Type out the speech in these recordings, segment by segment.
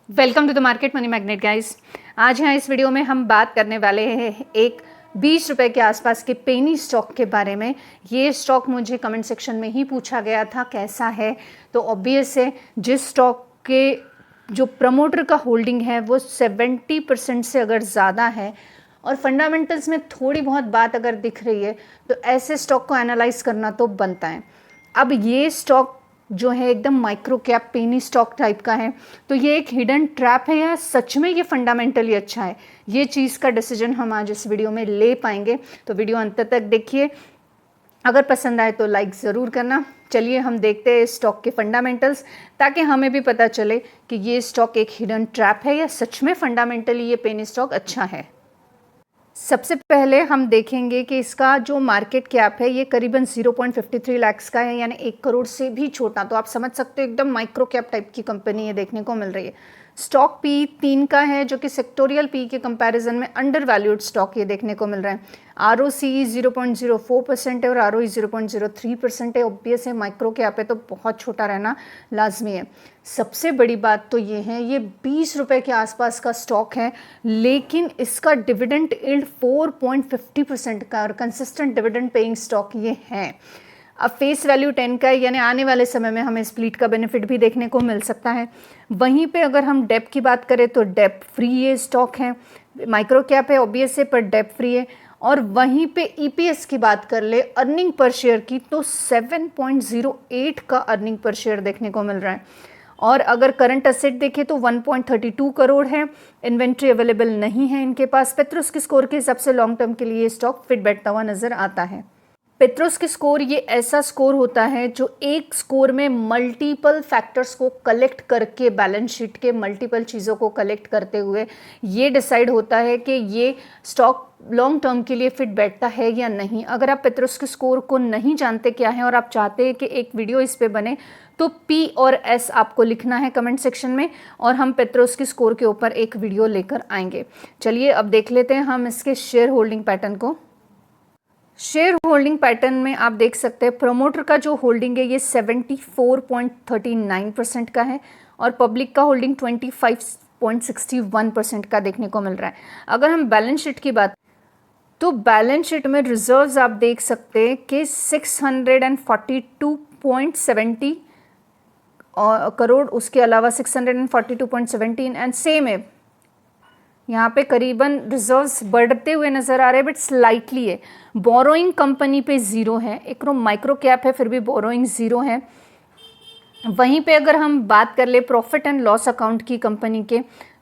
Welcome to the Market Money Magnet guys. आज यहाँ इस वीडियो में हम बात करने वाले हैं एक 20 रुपए के आसपास के पेनी स्टॉक के बारे में। ये स्टॉक मुझे कमेंट सेक्शन में ही पूछा गया था कैसा है, तो ऑब्वियस है जिस स्टॉक के जो प्रमोटर का होल्डिंग है वो 70% से अगर ज़्यादा है और फंडामेंटल्स में थोड़ी बहुत बात अगर दिख रही है तो ऐसे स्टॉक को एनालाइज करना तो बनता है। अब ये स्टॉक जो है एकदम micro cap penny stock type का है, तो ये एक हिडन ट्रैप है या सच में ये फंडामेंटली अच्छा है, ये चीज़ का डिसीजन हम आज इस वीडियो में ले पाएंगे। तो वीडियो अंत तक देखिए, अगर पसंद आए तो लाइक ज़रूर करना। चलिए हम देखते हैं स्टॉक के फंडामेंटल्स, ताकि हमें भी पता चले कि ये स्टॉक एक हिडन ट्रैप है या सच में फंडामेंटली ये पेनी स्टॉक अच्छा है। सबसे पहले हम देखेंगे कि इसका जो मार्केट कैप है ये करीबन 0.53 लाख का है, यानी 1 करोड़ से भी छोटा। तो आप समझ सकते हो एकदम माइक्रो कैप टाइप की कंपनी ये देखने को मिल रही है। स्टॉक पी 3 का है, जो कि सेक्टोरियल पी के कंपैरिजन में अंडर वैल्यूड स्टॉक ये देखने को मिल रहा है। ROCE 0.04% है और ROE 0.03% है। ऑब्वियस है माइक्रो कैप है तो बहुत छोटा रहना लाजमी है। सबसे बड़ी बात तो ये है, ये 20 रुपए के आसपास का स्टॉक है, लेकिन इसका डिविडेंड यील्ड 4.50% का और कंसिस्टेंट डिविडेंड पेइंग स्टॉक ये है। अब फेस वैल्यू 10 का है, यानी आने वाले समय में हमें स्प्लिट का बेनिफिट भी देखने को मिल सकता है। वहीं पे अगर हम डेप की बात करें तो डेप फ्री ये स्टॉक है, माइक्रो कैप है ऑब्वियस है पर डेप फ्री है। और वहीं पे EPS की बात कर ले अर्निंग पर शेयर की, तो 7.08 का अर्निंग पर शेयर देखने को मिल रहा है। और अगर करंट एसेट देखें तो 1.32 करोड़ है। इन्वेंट्री अवेलेबल नहीं है इनके पास। पेट्रोस के स्कोर के हिसाब से लॉन्ग टर्म के लिए स्टॉक फिट बैठता हुआ नजर आता है। पेट्रोस के स्कोर ये ऐसा स्कोर होता है जो एक स्कोर में मल्टीपल फैक्टर्स को कलेक्ट करके, बैलेंस शीट के मल्टीपल चीज़ों को कलेक्ट करते हुए ये डिसाइड होता है कि ये स्टॉक लॉन्ग टर्म के लिए फिट बैठता है या नहीं। अगर आप पेट्रोस के स्कोर को नहीं जानते क्या है और आप चाहते हैं कि एक वीडियो इस पे बने, तो P और S आपको लिखना है कमेंट सेक्शन में और हम पेट्रोस के स्कोर के ऊपर एक वीडियो लेकर आएंगे। चलिए अब देख लेते हैं हम इसके शेयर होल्डिंग पैटर्न को। शेयर होल्डिंग पैटर्न में आप देख सकते हैं प्रमोटर का जो होल्डिंग है ये 74.39% का है और पब्लिक का होल्डिंग 25.61% का देखने को मिल रहा है। अगर हम बैलेंस शीट की बात, तो बैलेंस शीट में रिजर्व्स आप देख सकते हैं कि 642.70 करोड़, उसके अलावा 642.17 एंड सेम है यहाँ पे करीबन रिजर्व्स बढ़ते हुए नज़र आ रहे हैं बट स्लाइटली है। बोरोइंग कंपनी पे ज़ीरो है, एक माइक्रो कैप है फिर भी बोरोइंग ज़ीरो है। वहीं पे अगर हम बात कर ले प्रॉफिट एंड लॉस अकाउंट की कंपनी के,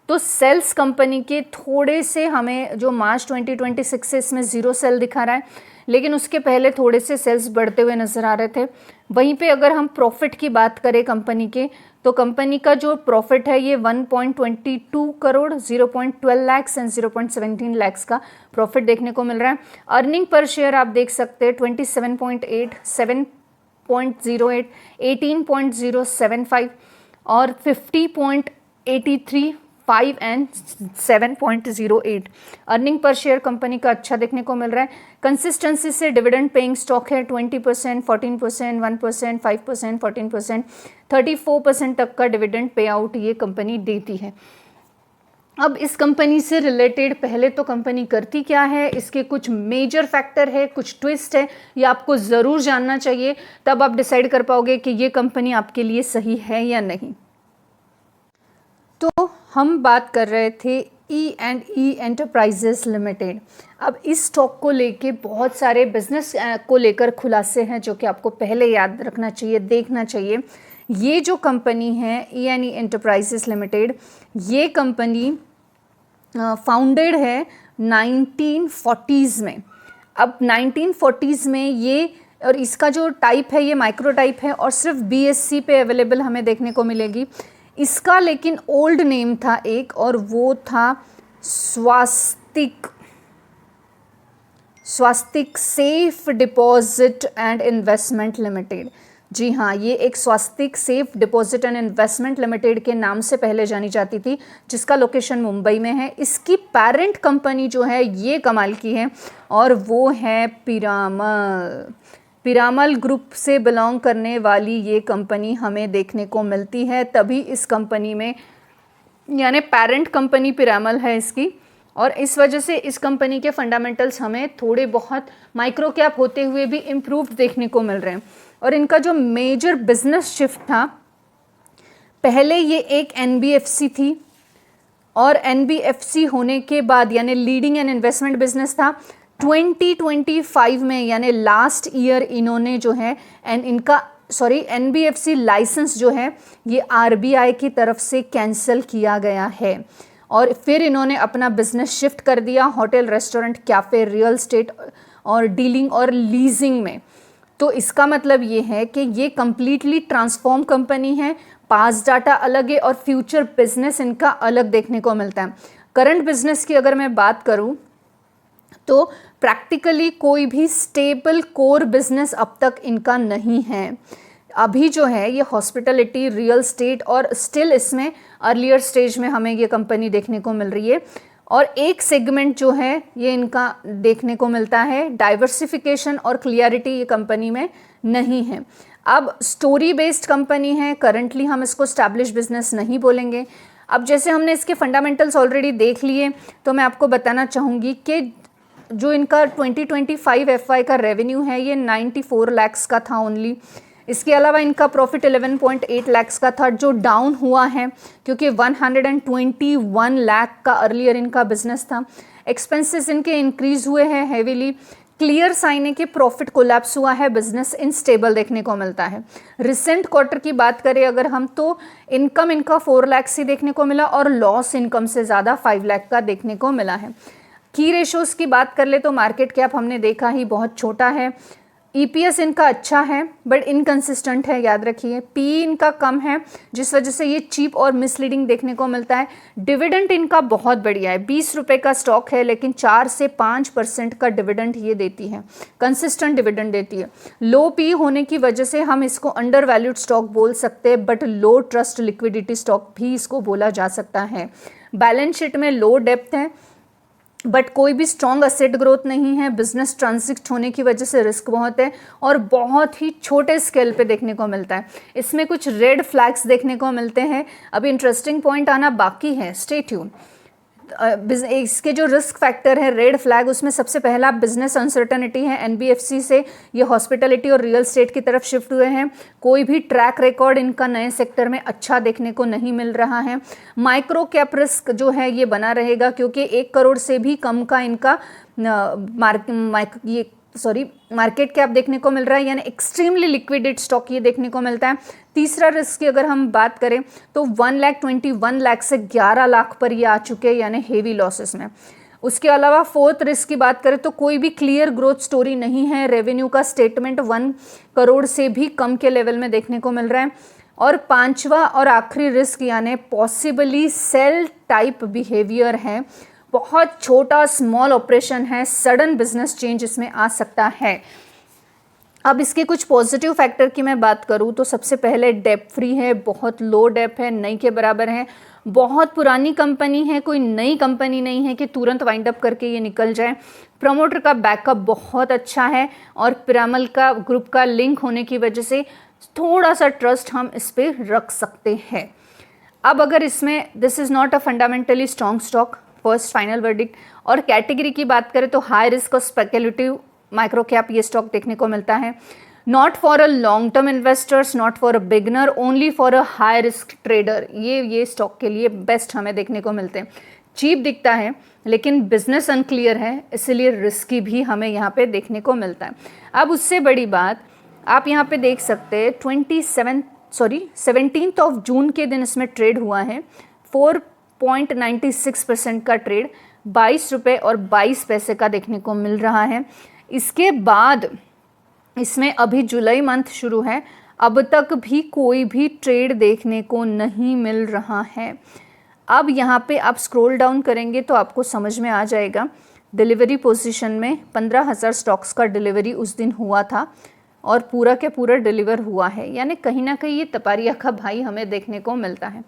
तो सेल्स कंपनी के थोड़े से हमें जो मार्च 2026 से इसमें ज़ीरो सेल दिखा रहा है, लेकिन उसके पहले थोड़े से सेल्स बढ़ते हुए नज़र आ रहे थे। वहीं पे अगर हम प्रॉफिट की बात करें कंपनी के, तो कंपनी का जो प्रॉफिट है ये 1.22 करोड़, 0.12 लाख एंड 0.17 लाख का प्रॉफिट देखने को मिल रहा है। अर्निंग पर शेयर आप देख सकते हैं 27.8, 7.08, 18.075 और 50.83, 5 and 7.08। Earning per share company का अच्छा देखने को मिल रहा है। कंसिस्टेंसी से डिविडेंड पेइंग स्टॉक है, 20%, 14%, 1%, 5%, 14%, 34% तक का डिविडेंड पे आउट ये कंपनी देती है। अब इस कंपनी से रिलेटेड पहले तो कंपनी करती क्या है, इसके कुछ मेजर फैक्टर है, कुछ ट्विस्ट है, ये आपको ज़रूर जानना चाहिए, तब आप डिसाइड कर पाओगे कि ये कंपनी आपके लिए सही है या नहीं। तो हम बात कर रहे थे E&E एंटरप्राइजेस लिमिटेड। अब इस स्टॉक को लेके बहुत सारे बिजनेस को लेकर खुलासे हैं जो कि आपको पहले याद रखना चाहिए, देखना चाहिए। ये जो कंपनी है E&E एंटरप्राइजेस लिमिटेड, ये कंपनी फाउंडेड है 1940s में। अब 1940s में ये, और इसका जो टाइप है ये माइक्रो टाइप है और सिर्फ BSE पे अवेलेबल हमें देखने को मिलेगी। इसका लेकिन ओल्ड नेम था एक, और वो था Swastik safe deposit and investment limited. जी हाँ, ये एक Swastik safe deposit and investment limited के नाम से पहले जानी जाती थी, जिसका लोकेशन मुंबई में है। इसकी पेरेंट कंपनी जो है ये कमाल की है और वो है पिरामल ग्रुप से बिलोंग करने वाली ये कंपनी हमें देखने को मिलती है। तभी इस कंपनी में यानी पेरेंट कंपनी पिरामल है इसकी, और इस वजह से इस कंपनी के फंडामेंटल्स हमें थोड़े बहुत माइक्रो कैप होते हुए भी इम्प्रूव देखने को मिल रहे हैं। और इनका जो मेजर बिजनेस शिफ्ट था, पहले ये एक एनबीएफसी थी और एनबीएफसी होने के बाद यानी लीडिंग एंड इन्वेस्टमेंट बिजनेस था। 2025 में यानी लास्ट ईयर इन्होंने जो है एनबीएफसी लाइसेंस जो है ये आरबीआई की तरफ से कैंसिल किया गया है, और फिर इन्होंने अपना बिजनेस शिफ्ट कर दिया hotel, restaurant, cafe, real estate और डीलिंग और लीजिंग में। तो इसका मतलब ये है कि ये कम्प्लीटली ट्रांसफॉर्म कंपनी है, पास्ट डाटा अलग है और फ्यूचर बिजनेस इनका अलग देखने को मिलता है। करंट बिजनेस की अगर मैं बात करूं तो प्रैक्टिकली कोई भी स्टेबल कोर बिजनेस अब तक इनका नहीं है। अभी जो है ये हॉस्पिटलिटी, रियल एस्टेट और स्टिल इसमें अर्लियर स्टेज में हमें ये कंपनी देखने को मिल रही है। और एक सेगमेंट जो है ये इनका देखने को मिलता है, डाइवर्सिफिकेशन और क्लियरिटी ये कंपनी में नहीं है। अब स्टोरी बेस्ड कंपनी है, करंटली हम इसको स्टैब्लिश बिजनेस नहीं बोलेंगे। अब जैसे हमने इसके फंडामेंटल्स ऑलरेडी देख लिए, तो मैं आपको बताना चाहूँगी कि जो इनका 2025 एफवाई का रेवेन्यू है ये 94 लाख्स का था ओनली। इसके अलावा इनका प्रॉफिट 11.8 लाख्स का था, जो डाउन हुआ है क्योंकि 121 लाख का अर्लियर इनका बिजनेस था। एक्सपेंसेस इनके इंक्रीज हुए हैं हेवीली। क्लियर साइन है कि प्रॉफिट कोलैप्स हुआ है, बिजनेस इनस्टेबल देखने को मिलता है। रिसेंट क्वार्टर की बात करें अगर हम, तो इनकम इनका 4 लाख से देखने को मिला और लॉस इनकम से ज़्यादा 5 लाख का देखने को मिला है। की रेशोज़ की बात कर ले तो मार्केट कैप हमने देखा ही बहुत छोटा है। ईपीएस इनका अच्छा है बट इनकंसिस्टेंट है, याद रखिए। पी इनका कम है जिस वजह से ये चीप और मिसलीडिंग देखने को मिलता है। डिविडेंड इनका बहुत बढ़िया है, 20 रुपये का स्टॉक है लेकिन 4 से 5% का डिविडेंड ये देती है, कंसिस्टेंट डिविडेंड देती है। लो पी होने की वजह से हम इसको अंडर वैल्यूड स्टॉक बोल सकते हैं, but low trust liquidity stock भी इसको बोला जा सकता है। बैलेंस शीट में लो डेप्थ है बट कोई भी स्ट्रॉन्ग असेट ग्रोथ नहीं है। बिजनेस ट्रांजिट होने की वजह से रिस्क बहुत है और बहुत ही छोटे स्केल पे देखने को मिलता है। इसमें कुछ रेड फ्लैग्स देखने को मिलते हैं, अभी इंटरेस्टिंग पॉइंट आना बाकी है, स्टे ट्यून। इसके जो रिस्क फैक्टर है रेड फ्लैग, उसमें सबसे पहला बिजनेस अनसर्टनिटी है। एनबीएफसी से ये हॉस्पिटलिटी और रियल एस्टेट की तरफ शिफ्ट हुए हैं। कोई भी ट्रैक रिकॉर्ड इनका नए सेक्टर में अच्छा देखने को नहीं मिल रहा है। माइक्रो कैप रिस्क जो है ये बना रहेगा क्योंकि 1 करोड़ से भी कम का इनका मार्केट कैप देखने को मिल रहा है, यानी एक्सट्रीमली लिक्विडेड स्टॉक ये देखने को मिलता है। तीसरा रिस्क की अगर हम बात करें तो 1,21 लाख से 11 लाख पर ये आ चुके हैं, यानी हेवी लॉसेस में। उसके अलावा फोर्थ रिस्क की बात करें तो कोई भी क्लियर ग्रोथ स्टोरी नहीं है। रेवेन्यू का स्टेटमेंट 1 करोड़ से भी कम के लेवल में देखने को मिल रहा है। और पांचवा और आखिरी रिस्क यानी पॉसिबली सेल टाइप बिहेवियर है, बहुत छोटा स्मॉल ऑपरेशन है, सडन बिजनेस चेंज इसमें आ सकता है। अब इसके कुछ पॉजिटिव फैक्टर की मैं बात करूं तो सबसे पहले डेप फ्री है, बहुत लो डेप है, नई के बराबर है। बहुत पुरानी कंपनी है, कोई नई कंपनी नहीं है कि तुरंत वाइंड अप करके ये निकल जाए। प्रमोटर का बैकअप बहुत अच्छा है और पिरामल का ग्रुप का लिंक होने की वजह से थोड़ा सा ट्रस्ट हम इस पर रख सकते हैं। अब अगर इसमें this is not a fundamentally strong stock, first final verdict. और कैटेगरी की बात करें तो हाई रिस्क और स्पेकुलेटिव माइक्रो कैप ये स्टॉक देखने को मिलता है। Not for a long term investors, not for a beginner, only for a high risk trader, ये स्टॉक के लिए बेस्ट हमें देखने को मिलते हैं। चीप दिखता है लेकिन बिजनेस अनक्लियर है, इसलिए रिस्की भी हमें यहाँ पे देखने को मिलता है। अब उससे बड़ी बात आप यहाँ पे देख सकते हैं 17 जून के दिन इसमें ट्रेड हुआ है। 4.96% का ट्रेड 22 रुपये और 22 पैसे का देखने को मिल रहा है। इसके बाद इसमें अभी जुलाई मंथ शुरू है, अब तक भी कोई भी ट्रेड देखने को नहीं मिल रहा है। अब यहाँ पे आप स्क्रॉल डाउन करेंगे तो आपको समझ में आ जाएगा। डिलीवरी पोजीशन में 15,000 स्टॉक्स का डिलीवरी उस दिन हुआ था और पूरा के पूरा डिलीवर हुआ है, यानी कहीं ना कहीं ये तपारिया का भाई हमें देखने को मिलता है।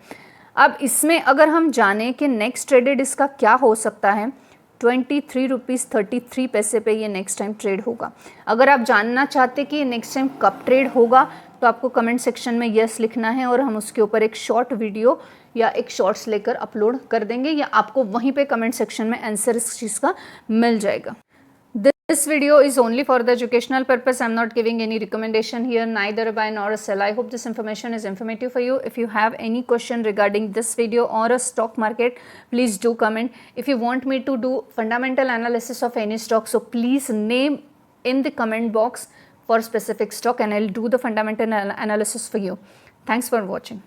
अब इसमें अगर हम जानें कि नेक्स्ट ट्रेडेड इसका क्या हो सकता है, 23.33 रुपीज़ पे ये नेक्स्ट टाइम ट्रेड होगा। अगर आप जानना चाहते कि नेक्स्ट टाइम कब ट्रेड होगा तो आपको कमेंट सेक्शन में यस लिखना है और हम उसके ऊपर एक शॉर्ट वीडियो या एक शॉर्ट्स लेकर अपलोड कर देंगे, या आपको वहीं पे कमेंट सेक्शन में आंसर इस चीज़ का मिल जाएगा। This video is only for the educational purpose. I'm not giving any recommendation here, neither buy nor sell. I hope this information is informative for you. If you have any question regarding this video or a stock market, please do comment. If you want me to do fundamental analysis of any stock, so please name in the comment box for specific stock and I'll do the fundamental analysis for you. Thanks for watching.